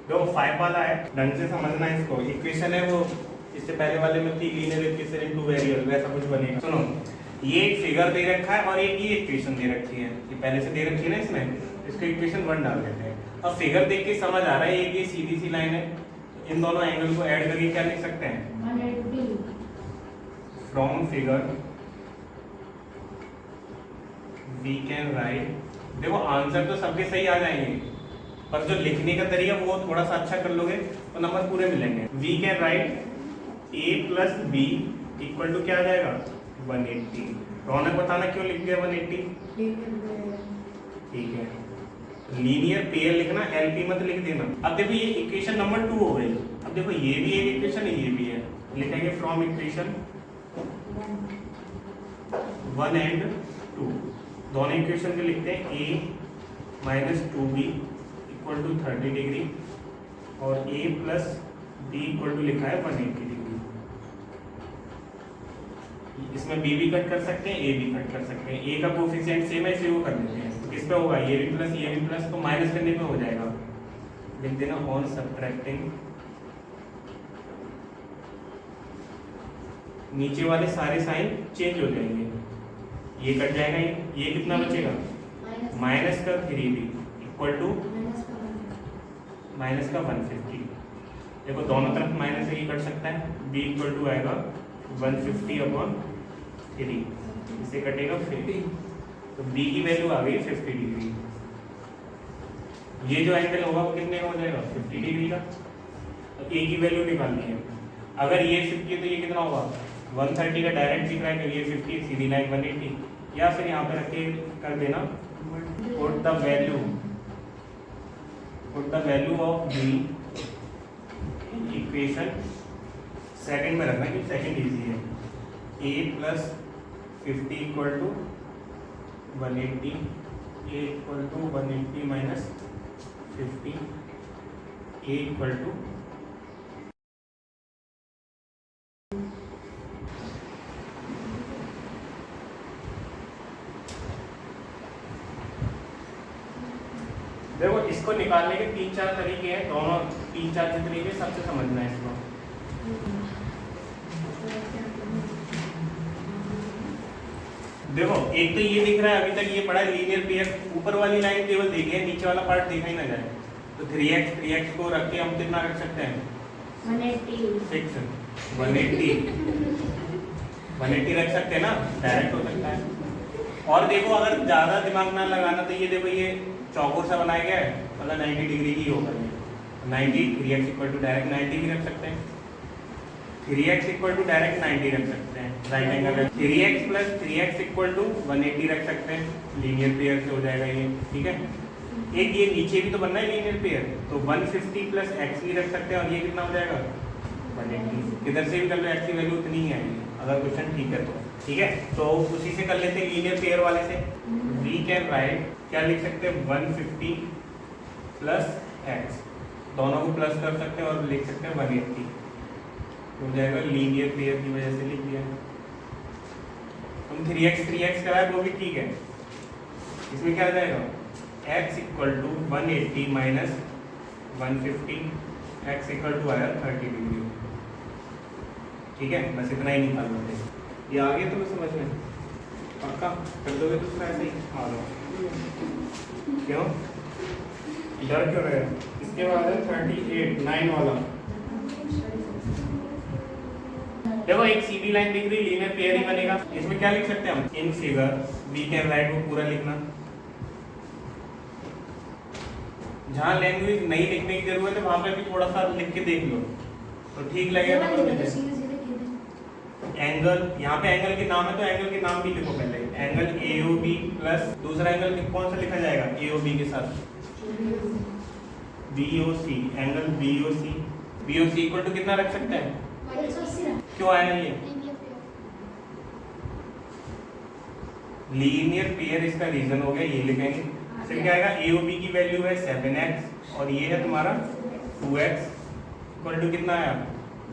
जो 5 वाला है ढंग से समझना है इसको। इक्वेशन है वो इससे पहले वाले में थी लीनियर इक्वेशन इनटू वेरिएबल, वैसा कुछ बनेगा। सुनो, ये एक फिगर दे रखा है और एक ये इक्वेशन दे रखी है, ये पहले से दे रखी है ना इसमें, इसको इक्वेशन 1 डाल देते हैं। अब फिगर देख के समझ आ रहा है ये सीधी सी लाइन है, इन दोनों एंगल को ऐड करके क्या लिख सकते हैं, 180 from figure we can write. देखो आंसर तो सबके सही आ जाएंगे, पर जो लिखने का तरीका वो थोड़ा सा अच्छा कर लोगे तो नंबर पूरे मिलेंगे। We can write a plus B equal to क्या आ जाएगा 180। रौनक बताना क्यों लिख दिया 180? ठीक है, लीनियर पेयर लिखना, एलपी मत लिख देना। अब देखो ये इक्वेशन नंबर 2 हो गई। अब देखो ये भी एक इक्वेशन है, ये भी है, लिखेंगे फ्रॉम इक्वेशन 1 एंड 2। दोनों इक्वेशन को लिखते हैं a minus 2b equal to 30 degree और a plus b equal to लिखा है 180 डिग्री। इसमें b भी कट कर सकते हैं, a भी कट कर सकते हैं। a का कोफिशिएंट सेम है इसलिए वो कर देते हैं। तो किस पे होगा, ये भी प्लस तो माइनस करने पे हो जाएगा, लिख देना ऑन सब्ट्रैक्टिंग। नीचे वाले सारे साइन चेंज हो जाएंगे, ये कट जाएगा, ये कितना बचेगा माइनस का 3b इक्वल टू माइनस का 150। देखो दोनों तरफ माइनस ही कट सकता है, b इक्वल टू आएगा 150 अपॉन 3, इससे कटेगा 50, तो b की वैल्यू आ गई 50 डिग्री। ये जो एंगल होगा वो कितने का हो जाएगा 50 डिग्री का। तो a की वैल्यू निकालनी है, अगर ये 50 है तो ये कितना होगा 130 का डायरेक्ट दिख रहा है, ये 50 सीधी लाइन 180, या फिर यहाँ पे रख के कर देना put the value of b equation second में रखना क्योंकि सेकंड इजी है। a plus 50 equal to 180, a equal to 180 minus 50, a equal to देखो इसको निकालने के 3-4 तरीके हैं, दोनों 3-4 तरीके सबसे समझना है इसको। देखो एक तो ये दिख रहा है, अभी तक ये पढ़ा है लीनियर पेयर, ऊपर वाली लाइन केवल देखी है, नीचे वाला पार्ट देखा ही ना जाए। तो 3x को रख के हम कितना रख सकते हैं 180 रख सकते हैं ना, डायरेक्ट हो सकता है। और देखो अगर ज्यादा दिमाग ना लगाना तो ये देखो ये चौकोर सा बनाया गया है, मतलब 90 डिग्री ही होगा ये 90, 3x इक्वल टू डायरेक्ट 90 भी रख सकते हैं, 3x इक्वल टू डायरेक्ट 90 रख सकते हैं, राइट एंगल है 3x plus 3x equal to 180 रख सकते हैं, लीनियर पेयर से हो जाएगा ये, ठीक है। एक ये नीचे भी तो बनना है लीनियर पेयर, तो 150 प्लस x भी रख सकते हैं और ये कितना हो जाएगा 180। किधर से भी कर लो x की वैल्यू उतनी ही आएगी अगर क्वेश्चन ठीक है तो, ठीक है। तो उसी से कर लेते हैं लीनियर पेयर वाले से। वी कैन राइट क्या लिख सकते हैं 150 प्लस x, दोनों को प्लस कर सकते हैं और लिख सकते हैं 180, हो जाएगा लीनियर पेयर की वजह से लिख दिया। तुम 3x कराए वो भी ठीक है, इसमें क्या आ जाएगा x equal to 180 minus 150, x equal to आया 30 डिग्री, ठीक है। बस इतना ही निकालना है, ये आ गया तुम्हें समझ में, पक्का कर दोगे तो ऐसे ही आ जाओ, क्यों डर क्यों रहे। इसके बाद है 38 9 वाला। देखो एक सीधी लाइन दिख रही, लीनियर पेयर ही बनेगा, इसमें क्या लिख सकते हैं हम इन फिगर वी कैन राइट, वो पूरा लिखना। जहाँ लैंग्वेज नहीं लिखने की जरूरत है वहां पे भी थोड़ा सा लिख के देख लो तो ठीक लगेगा। एंगल, यहाँ पे एंगल के नाम है तो एंगल के नाम भी लिखो पहले, एंगल AOB प्लस दूसरा एंगल कौन सा लिखा जाएगा AOB के साथ BOC, angle BOC equal to कितना रख सकते हैं, क्यों आया ये लीनियर पेयर, इसका रीजन हो गया, ये लिखेंगे। फिर क्या आएगा AOB की वैल्यू है 7x और ये है तुम्हारा 2x इक्वल टू कितना आया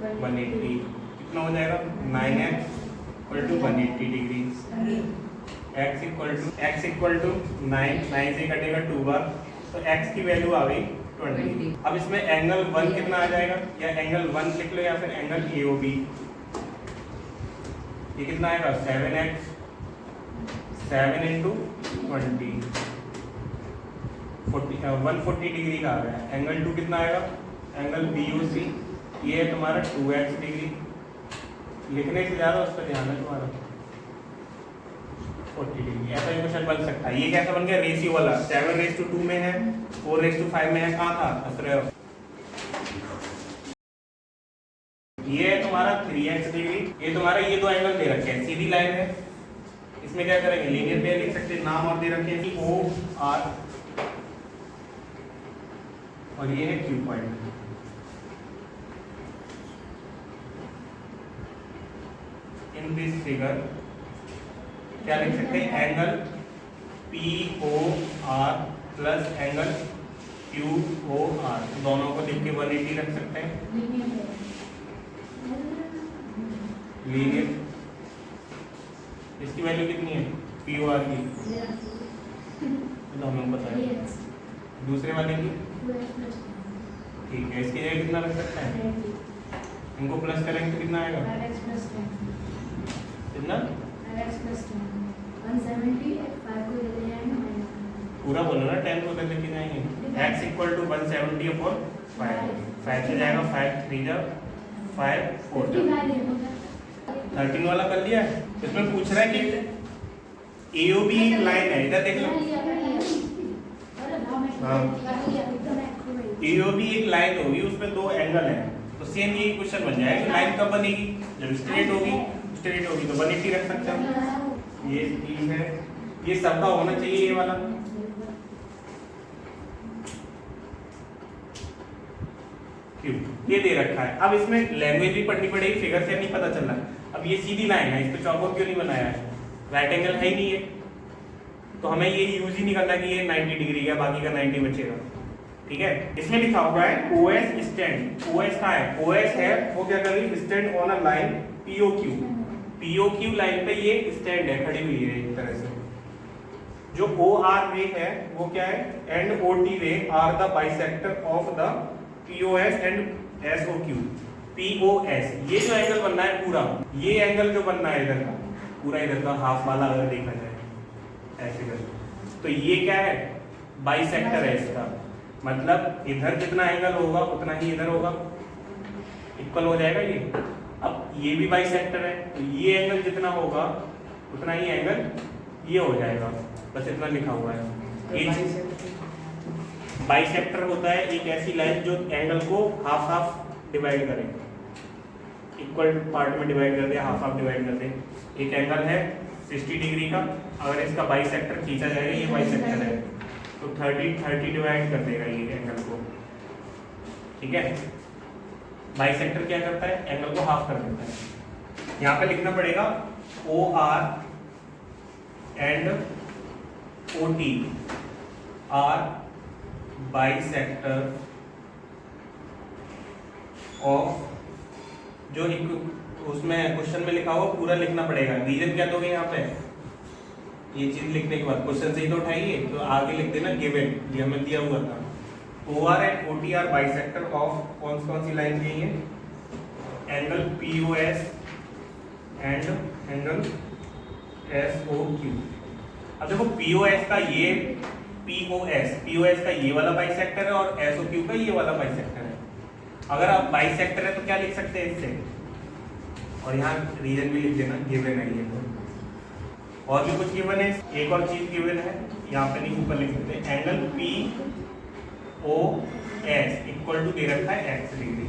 180, कितना हो जाएगा 9x equal to 180 degree, x equal to 9 से कटेगा 2 बार, तो x की वैल्यू आ गई 20। अब इसमें एंगल 1 कितना आ जाएगा, या एंगल 1 लिख लो या फिर एंगल AOB, ये कितना आएगा 7x, 7 इंटू 20, 140 डिग्री का आ रहा है। एंगल 2 कितना आएगा, एंगल BOC, ये है तुम्हारा 2x डिग्री। लिखने से ज़्यादा उस पर ध्यान है तुम्हारा, 40 डिग्री। ऐसा क्वेश्चन बन सकता है। ये कैसा बन गया, रेशियो वाला, 7:2 में है, 4:5 में है, कहाँ था, हंस रहे हो। ये है तुम्हारा 3x डिग्री, ये तुम्हारा ये दो एंगल दे रखे हैं, सीधी लाइन है। इसमें क्या करेंगे, लीनियर पेयर लिख सकते हैं, नाम और दे रखे हैं OR, और ये है Q point. In this figure क्या लिख सकते हैं, angle POR plus angle QOR, दोनों को लिख के 180 रख सकते हैं। लीनियर, इसकी वैल्यू कितनी है POR की, तो हमें पता है। दूसरे वाले की ठीक है, इसकी जगह कितना रख सकते हैं, इनको प्लस करेंगे तो कितना आएगा, कितना, पूरा बोलो ना, 10 को उधर लेके जाएंगे। x इक्वल टू 170 अपॉन 5, 5 से जाएगा 5 3 जा 5 4 13 वाला कर लिया। इसमें पूछ रहा है कि AOB एक लाइन है, इधर देख लो। हाँ, AOB एक लाइन होगी, उसमें दो एंगल है, तो सेम यही क्वेश्चन बन जाएगा। लाइन कब बनेगी, जब स्ट्रेट होगी, स्ट्रेट होगी तो 180 रख सकते हैं। ये ठीक है, ये सबका होना चाहिए, ये वाला क्यों, ये दे रखा है। अब इसमें लैंग्वेज भी पढ़नी पड़ेगी, फिगर से नहीं पता चल रहा। अब ये सीधी लाइन है, इस पे चौकोर क्यों नहीं बनाया है, राइट एंगल है ही नहीं है, तो हमें ये यूज ही नहीं करना कि ये 90 डिग्री है, बाकी का 90 बचेगा। ठीक है, इसमें लिखा हुआ है OS स्टैंड। OS का है, OS है वो क्या कर रही, stand on a line POQ। POQ line पे ये स्टैंड है, खड़ी हुई है एक तरह से। जो OR रे है वो क्या है, and OT ray are the bisector of the POS and SOQ। POS ये जो एंगल बनना है पूरा, ये एंगल जो बनना है इधर का, पूरा इधर का हाफ वाला अगर देखा जाए ऐसे कर, तो ये क्या है, बाइसेक्टर है इसका। मतलब इधर जितना एंगल होगा उतना ही इधर होगा, इक्वल हो जाएगा ये। अब ये भी बाइसेक्टर है, तो ये एंगल जितना होगा उतना ही एंगल ये हो जाएगा, बस इतना लिखा हुआ है। बाइसेक्टर होता है एक ऐसी लाइन जो एंगल को हाफ हाफ डिवाइड करे, इक्वल पार्ट में डिवाइड कर दे, हाफ हाफ डिवाइड कर दे। एक एंगल है 60 डिग्री का, अगर इसका बाइसेक्टर खींचा जाएगा, ये बाइसेक्टर है, तो 30 डिवाइड कर देगा ये एंगल को। ठीक है, बाइसेक्टर क्या करता है, एंगल को हाफ कर देता है। यहाँ पे लिखना पड़ेगा OR and OT are bisector of, जो एक उसमें क्वेश्चन में लिखा हुआ पूरा लिखना पड़ेगा। रीजन क्या दोगे यहाँ पे, ये चीज लिखने के बाद क्वेश्चन से ही तो उठाइए, तो आगे लिख देना गिवन, ये हमें दिया हुआ था। OR and OT are bisector of कौन सी लाइन की है, angle POS and angle SOQ। अब देखो POS का ये POS का ये वाला बाइसेक्टर है और SOQ का ये वाला बाइसेक्टर है। अगर आप बाइसेक्टर है तो क्या लिख सकते हैं इससे, और यहाँ रीजन भी लिख देना, गिवन है ये। और भी कुछ गिवन है, एक और चीज गिवन है, यहाँ पे नहीं ऊपर लिख देते, एंगल POS इक्वल टू दे रखा है x डिग्री।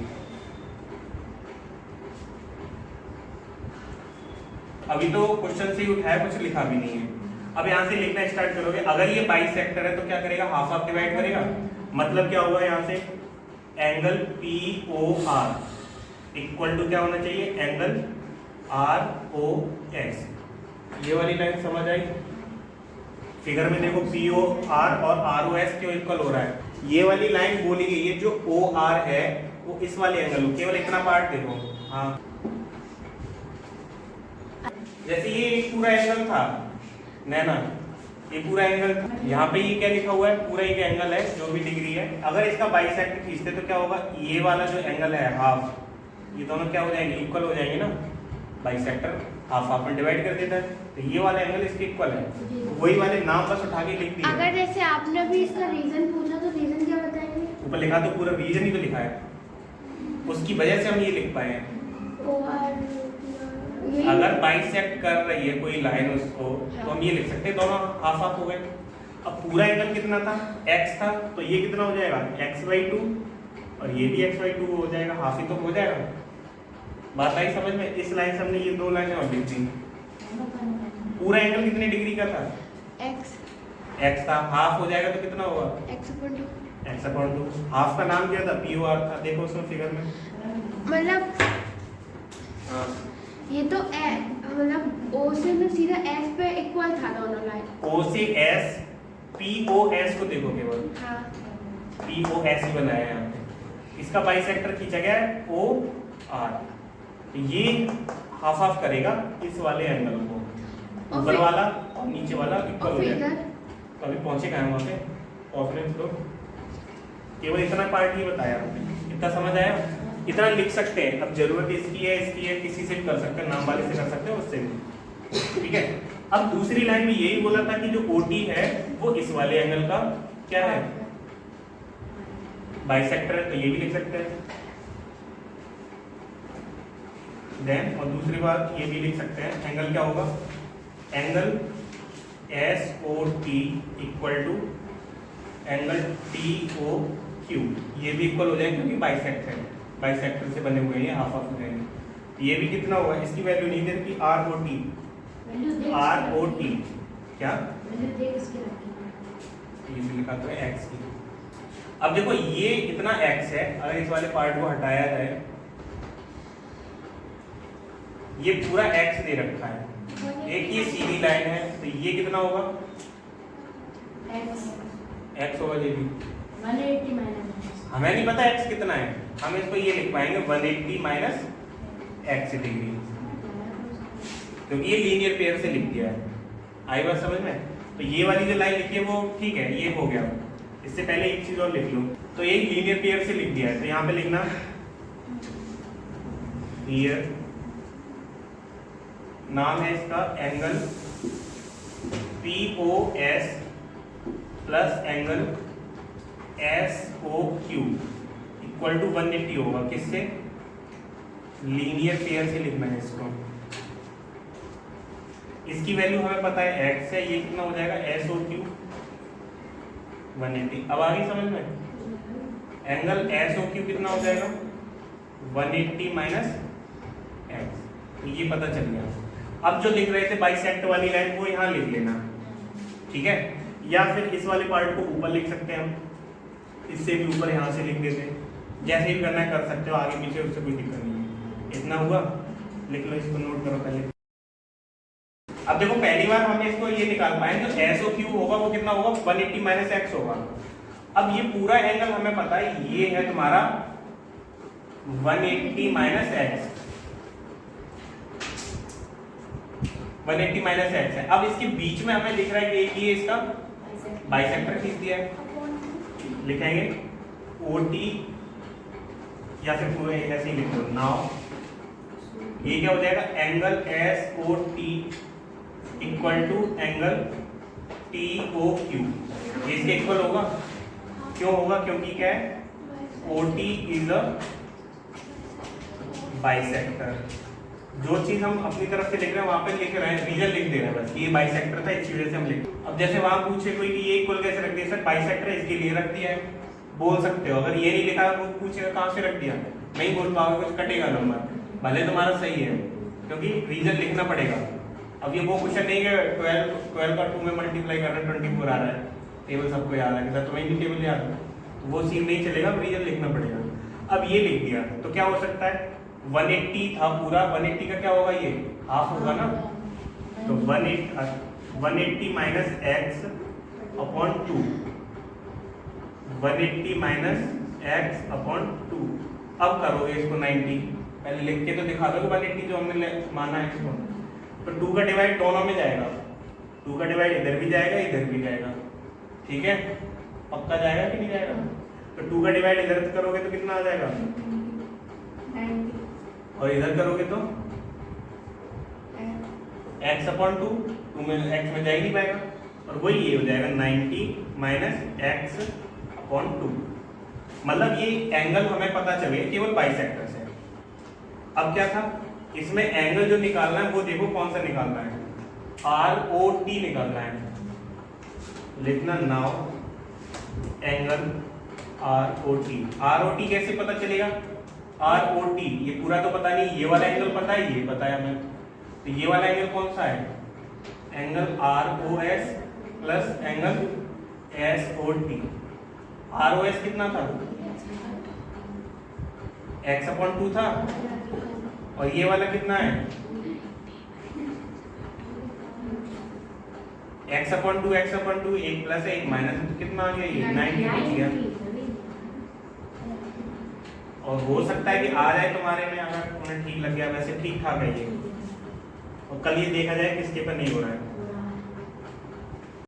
अभी तो क्वेश्चन से ही उठाया, कुछ लिखा भी नहीं है। अब यहाँ से लिखना स्टार्ट करोगे, अगर ये बाइसेक्टर है तो क्या करेगा, हाफ हाफ डिवाइड करेगा। मतलब क्या होगा, यहाँ से एंगल POR इक्वल टू क्या होना चाहिए, एंगल ROS। ये वाली लाइन समझ आई, फिगर में देखो POR और ROS क्यों इक्वल हो रहा है, ये वाली लाइन बोली गई है, जो OR है वो इस वाले एंगल को, केवल इतना पार्ट देखो। हाँ, जैसे ये एक पूरा एंगल था नैना, ये पूरा एंगल, यहाँ पे ये क्या लिखा हुआ है, पूरा एक एंगल है जो भी डिग्री है। अगर इसका बाइसेक्टर खींचते तो क्या होगा, ये वाला जो एंगल है हाफ, ये दोनों क्या हो जाएंगे, इक्वल हो जाएंगे ना। बाइसेक्टर हाफ हाफ में डिवाइड कर देता है, तो ये वाला एंगल इसके इक्वल है। वही वाले नाम बस उठा के लिख दिए। अगर जैसे आपने भी इसका रीजन पूछा तो रीजन क्या बताएंगे? ऊपर लिखा तो पूरा रीजन ही तो लिखा है, उसकी वजह से हम ये लिख पाए हैं। अगर बाइसेक्ट कर रही है कोई लाइन उसको, तो हम ये लिख सकते हैं दोनों हाफ हाफ हो गए। अब पूरा एंगल कितना था, x था, तो ये कितना हो जाएगा x/2 और ये भी x/2 हो जाएगा, हाफ ही तो हो जाएगा। बात आई समझ में? इस लाइन से हमने ये दो लाइनें और लिख दी। पूरा एंगल कितने डिग्री का था, x था, हाफ हो जाएगा तो कितना होगा x/2। हाफ का नाम क्या था, POR था। देखो उसमें फिगर में, मतलब हाँ ये तो मतलब O से तो सीधा S पे इक्वल था दोनों लाइन। O से S, POS को देखो केवल, हाँ POS ही बनाया है यहाँ पे। इसका बाइसेक्टर खींचा गया है OR, तो ये हाफ हाफ करेगा इस वाले एंगल को, ऊपर वाला और नीचे वाला इक्वल हो जाएगा। तो अभी पहुंचेगा हम वहाँ पे कॉन्फ्रेंस लो। केवल इतना पार्ट ही बताया हमने, इतना समझ आया, इतना लिख सकते हैं। अब जरूरत इसकी है, किसी से भी कर सकते हैं, नाम वाले से कर सकते हैं, उससे भी, ठीक है। अब दूसरी लाइन में यही बोला था कि जो OT है वो इस वाले एंगल का क्या है, बाइसेक्टर है, तो ये भी लिख सकते हैं। देन और दूसरी बात ये भी लिख सकते हैं, एंगल क्या होगा, angle SOT equal to angle TOQ, ये भी इक्वल हो जाएंगे क्योंकि बाइसेक्टर से बने हुए हैं, हाफ हाफ हो जाएंगे। ये भी कितना होगा, इसकी वैल्यू नहीं दे रखी, ROT क्या, ये भी लिखा तो है x की। अब देखो ये इतना x है, अगर इस वाले पार्ट को हटाया जाए, ये पूरा x दे रखा है, एक ये सीधी लाइन है, तो ये कितना होगा, x होगा ये भी 180 माइनस। हमें नहीं पता x कितना है, हम इसको ये लिख पाएंगे 180 माइनस x डिग्री, क्योंकि ये लीनियर पेयर से लिख दिया है। आई बात समझ में? तो ये वाली जो लाइन लिखी है वो ठीक है, ये हो गया। इससे पहले एक चीज और लिख लो, तो ये लीनियर पेयर से लिख दिया है, तो यहाँ पे लिखना पेयर, नाम है इसका angle POS plus angle SOQ equal to 180 होगा, किससे, लीनियर पेयर से लिखना है इसको। इसकी वैल्यू हमें पता है x है, ये कितना हो जाएगा SOQ 180। अब आगे समझ में, एंगल SOQ कितना हो जाएगा 180 माइनस x, तो ये पता चल गया। अब जो लिख रहे थे बाइसेक्ट वाली लाइन वो यहाँ लिख लेना, ठीक है, या फिर इस वाले पार्ट को ऊपर लिख सकते हैं हम, इससे भी ऊपर यहाँ से लिख देते हैं, जैसे भी करना है कर सकते हो, आगे पीछे उससे कोई दिक्कत नहीं है। इतना हुआ, लिख लो, इसको नोट करो पहले। अब देखो पहली बार हम इसको ये निकाल पाए, जो SOQ होगा वो कितना होगा 180 माइनस x होगा। अब ये पूरा एंगल हमें पता है, ये है तुम्हारा 180 माइनस x, 180 माइनस x है। अब इसके बीच में हमें लिख रहा है कि ये इसका बाइसेक्टर खींच दिया है, लिखेंगे OT या फिर पूरे ऐसे ही लिख लो। नाउ ये क्या हो जाएगा, angle SOT equal to angle TOQ, ये इसके इक्वल होगा। क्यों होगा, क्योंकि क्या है, OT इज अ बाइसेक्टर। जो चीज हम अपनी तरफ से लिख रहे हैं वहां पे लिख रहे हैं, रीजन लिख दे रहे हैं बस, ये बाइसेक्टर था इसकी वजह से हम लिख। अब जैसे वहां पूछे कोई कि ये इक्वल कैसे रख दिया, सर बाइसेक्टर है इसके लिए रख दिया है, बोल सकते हो। अगर ये नहीं लिखा वो पूछेगा कहाँ से रख दिया, नहीं बोल पाओगे, कुछ कटेगा नंबर, भले तुम्हारा सही है, क्योंकि रीजन लिखना पड़ेगा। अब ये वो क्वेश्चन नहीं है 12 का 2 में मल्टीप्लाई कर रहे हैं 24 आ रहा है, टेबल सबको याद है, सर तुम्हें भी टेबल याद है, तो वो सीन नहीं चलेगा, रीजन लिखना पड़ेगा। अब ये लिख दिया तो क्या हो सकता है, 180 था पूरा, 180 का क्या होगा, ये हाफ होगा ना, तो 180 minus x upon 2, 180 minus x upon 2। अब करोगे इसको 90, पहले लिख के तो दिखा दो 180 जो हमने माना है इसको, तो 2 का डिवाइड दोनों में जाएगा, 2 का डिवाइड इधर भी जाएगा इधर भी जाएगा, ठीक है, पक्का जाएगा कि नहीं जाएगा? तो 2 का डिवाइड इधर करोगे तो कितना आ जाएगा, 90 और इधर करोगे तो x अपॉन 2, x में जा ही नहीं पाएगा, और वही ये हो जाएगा 90 माइनस x अपॉन 2। मतलब ये एंगल हमें पता चले केवल बाइसेक्टर से। अब क्या था, इसमें एंगल जो निकालना है वो देखो कौन सा निकालना है, ROT निकालना है। लिखना नाउ एंगल ROT कैसे पता चलेगा? ROT ये पूरा तो पता नहीं, ये वाला एंगल पता है, ये पता है हमें, तो ये वाला एंगल कौन सा है, angle ROS plus angle SOT। ROS कितना था, x अपॉन 2 था, और ये वाला कितना है, x upon 2, x upon 2, 1 plus 1 minus, तो कितना आ गया, ये 90 बच गया। और हो सकता है कि आ जाए तुम्हारे में, अगर तुम्हें ठीक लग गया, वैसे ठीक ठाक है ये, और कल ये देखा जाए किसके पर नहीं हो रहा है।